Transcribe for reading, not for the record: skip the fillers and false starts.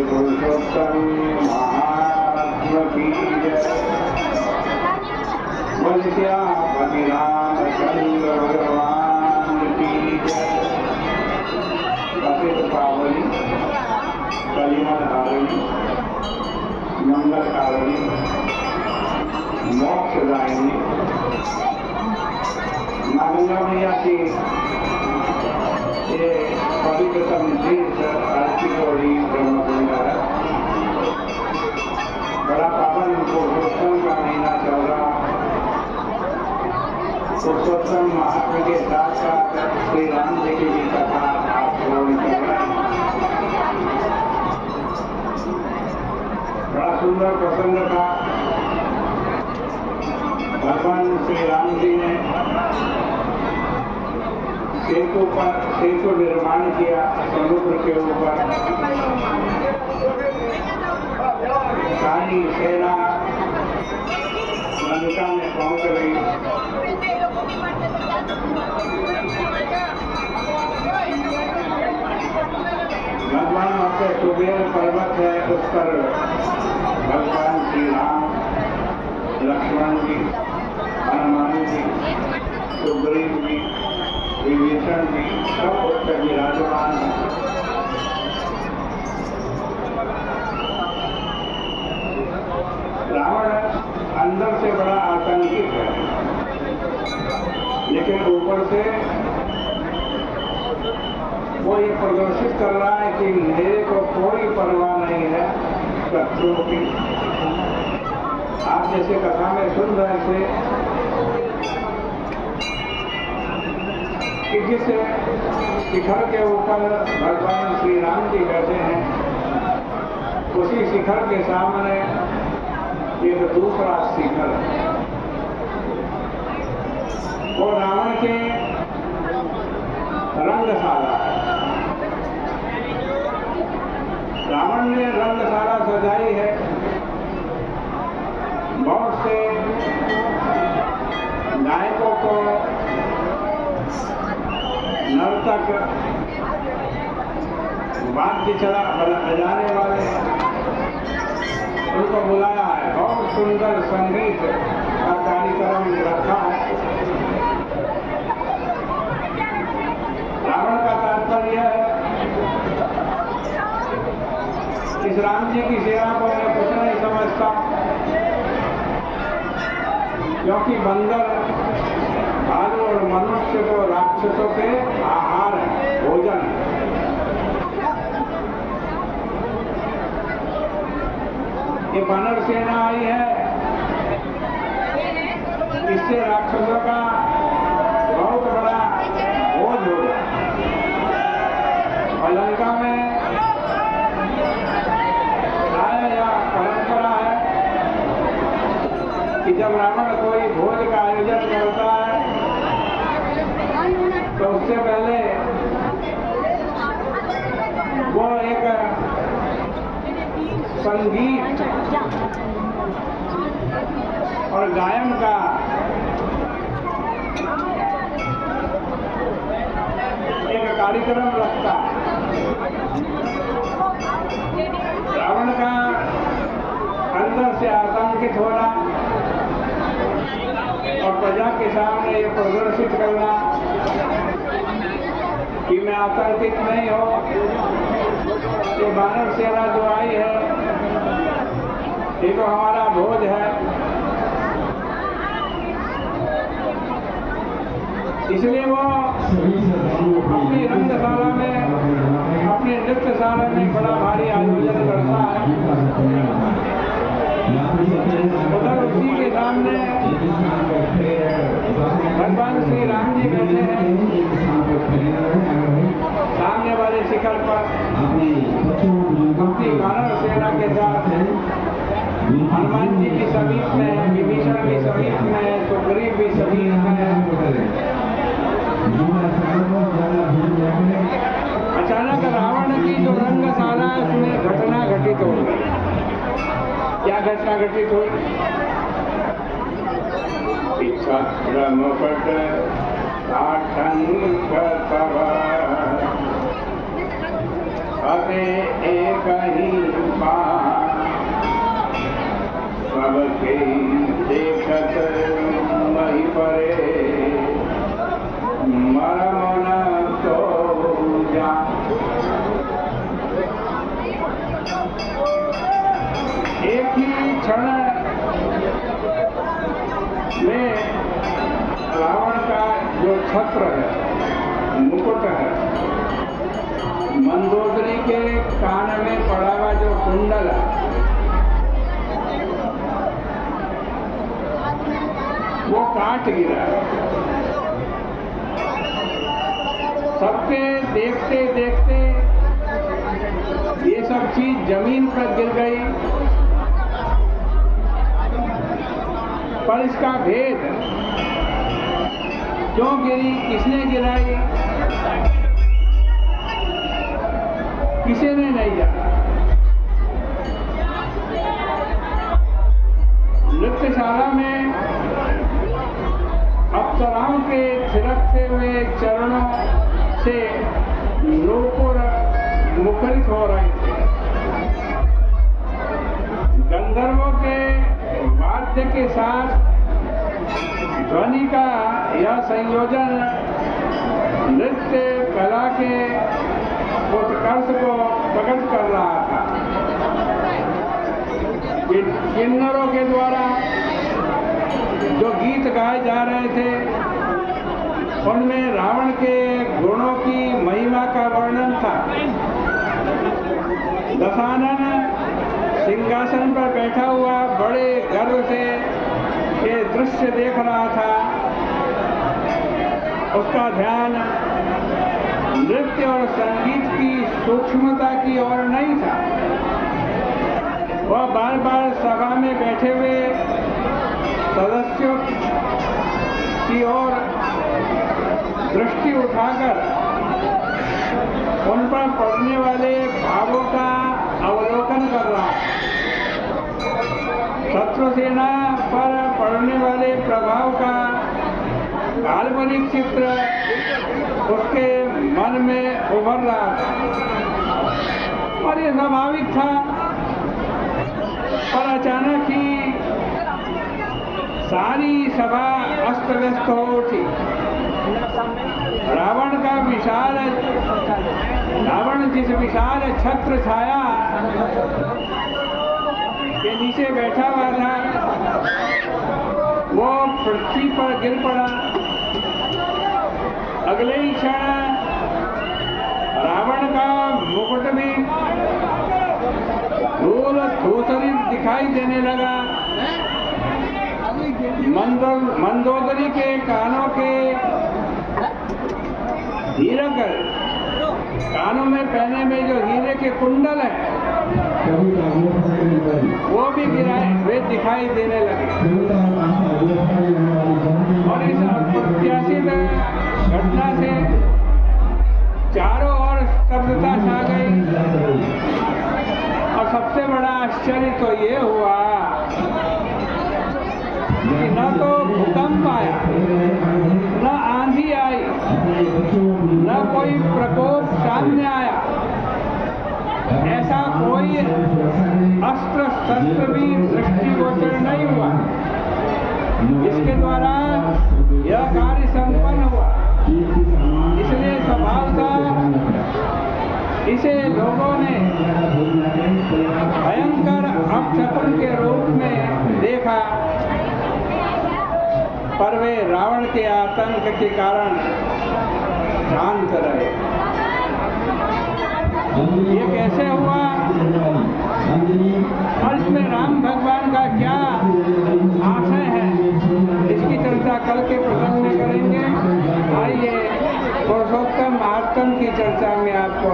पुरुषोत्तम महात्मा की जय। श्यामपति रामचंद्र भगवान की जय। प्रसिद्ध पावनी कलिमल हारिणी मंगलकारिणी मोक्षदायिनी माँ गंगा मैया की ये पवित्रतम तीर्थ कार्तिकोड़ी ब्रह्मकुंड है। बड़ा पावन पुरुषोत्तम का महीना चल रहा। पुरुषोत्तम महात्मा के साथ साथ श्री राम जी की भी कथा आप श्रवण कर रहे हैं। बड़ा सुंदर प्रसंग था। भगवान श्री राम जी ने सेतु निर्माण किया समुद्र के ऊपर। सारी सेना लंका में पहुंच गई। भगवान आपके कुबेर पर्वत है, उस पर भगवान श्री राम, लक्ष्मण जी, हनुमान जी, सुग्रीव जी, विभीषण जी सब उस पर विराजमान है। रावण अंदर से बड़ा आतंकित है, लेकिन ऊपर से वो ये प्रदर्शित कर रहा है कि मेरे को कोई परवाह नहीं है शत्रुओं की। आप जैसे कथा में सुन रहे थे कि जिस शिखर के ऊपर भगवान श्री राम जी बैठे हैं, उसी शिखर के सामने एक दूसरा शिखर है। वो रावण के रंगशाला है। रावण ने रंगशाला सजाई है। बहुत से नायकों को, नर्तक, वाद्य बजाने वाले उनको बुलाया है। बहुत सुंदर संगीत का कार्यक्रम रखा है। रावण का तात्पर्य है इस राम जी की सेवा को मैं कुछ नहीं समझता, क्योंकि बंदर, भालू और मनुष्य तो राक्षसों के आहार है, भोजन। ये वानर सेना आई है, इससे राक्षसों का बहुत बड़ा बोझ होगा। और लंका में या परंपरा है कि जब रावण कोई भोज का आयोजन करता है तो उससे पहले वो एक संगीत और गायन का एक कार्यक्रम रखता है। रावण का अंदर से आतंकित होना और प्रजा के सामने ये प्रदर्शित करना कि मैं आतंकित नहीं हो। ये वानर सेना जो आई है ये तो हमारा भोज है, इसलिए वो अपनी रंगशाला में, अपनी नृत्यशाला में बड़ा भारी आयोजन करता है। उधर उसी के सामने भगवान श्री राम जी बैठे हैं। सामने वाले शिखर पर अपनी वानर सेना के साथ हनुमान जी भी समीप में है, विभीषण भी समीप में है, सुग्रीव भी समीप में है। अचानक रावण की जो रंगशाला है उसमें घटना घटित हो गई। क्या घटना घटित हुई? छत्र मुकुट आतंक तब अबे एक ही सबके देखत मही परे मरम न तो जा। एक ही क्षण में रावण का जो छत्र है, मुकुट है, मंदोदरी के कान में पड़ा हुआ जो कुंडल है, वो काट गिरा। सबके देखते देखते ये सब चीज जमीन पर गिर गई, पर इसका भेद क्यों गिरी, किसने गिराई, किसी ने नहीं जाना। नृत्यशाला में अप्सराओं के थिरकते हुए चरणों से नूपुर मुखरित हो रहे थे। गंधर्वों के वाद्य के साथ ध्वनि का यह संयोजन नृत्य कला के उत्कर्ष को प्रकट कर रहा था। किन्नरों के द्वारा जो गीत गाए जा रहे थे, उनमें रावण के गुणों की महिमा का वर्णन था। दशानन सिंहासन पर बैठा हुआ बड़े गर्व से ये दृश्य देख रहा था। उसका ध्यान नृत्य और संगीत की सूक्ष्मता की ओर नहीं था। वह बार बार सभा में बैठे हुए सदस्यों की ओर दृष्टि उठाकर उन पर पड़ने वाले भावों का अवलोकन कर रहा। शत्रुसेना पर पड़ने वाले प्रभाव का काल्पनिक चित्र उसके मन में उभर रहा था और ये स्वाभाविक था। पर अचानक ही सारी सभा अस्त व्यस्त हो उठी। रावण जिस विशाल छत्र छाया के नीचे बैठा हुआ था, वो पृथ्वी पर गिर पड़ा। अगले ही क्षण रावण का मुकुट भी धूल धूसरित दिखाई देने लगा। मंदोदरी के कानों के हीरक, कानों में पहने में जो हीरे के कुंडल है, वो भी गिराए वे दिखाई देने लगे। और इस अप्रत्याशित घटना से चारों ओर स्तब्धता छा गई। और सबसे बड़ा आश्चर्य तो ये हुआ कि न तो भूकंप आया, न आंधी आई, न कोई प्रकोप सामने आया। ऐसा कोई अस्त्र शस्त्र भी दृष्टिगोचर नहीं हुआ जिसके द्वारा यह कार्य संपन्न हुआ। इसलिए स्वभावतः इसे लोगों ने भयंकर अपशकुन के रूप में देखा, पर वे रावण के आतंक के कारण शांत रहे। ये कैसे हुआ और इसमें राम भगवान का क्या आशय है, इसकी चर्चा कल के प्रसंग में करेंगे। आइए पुरुषोत्तम महात्म की चर्चा में आपको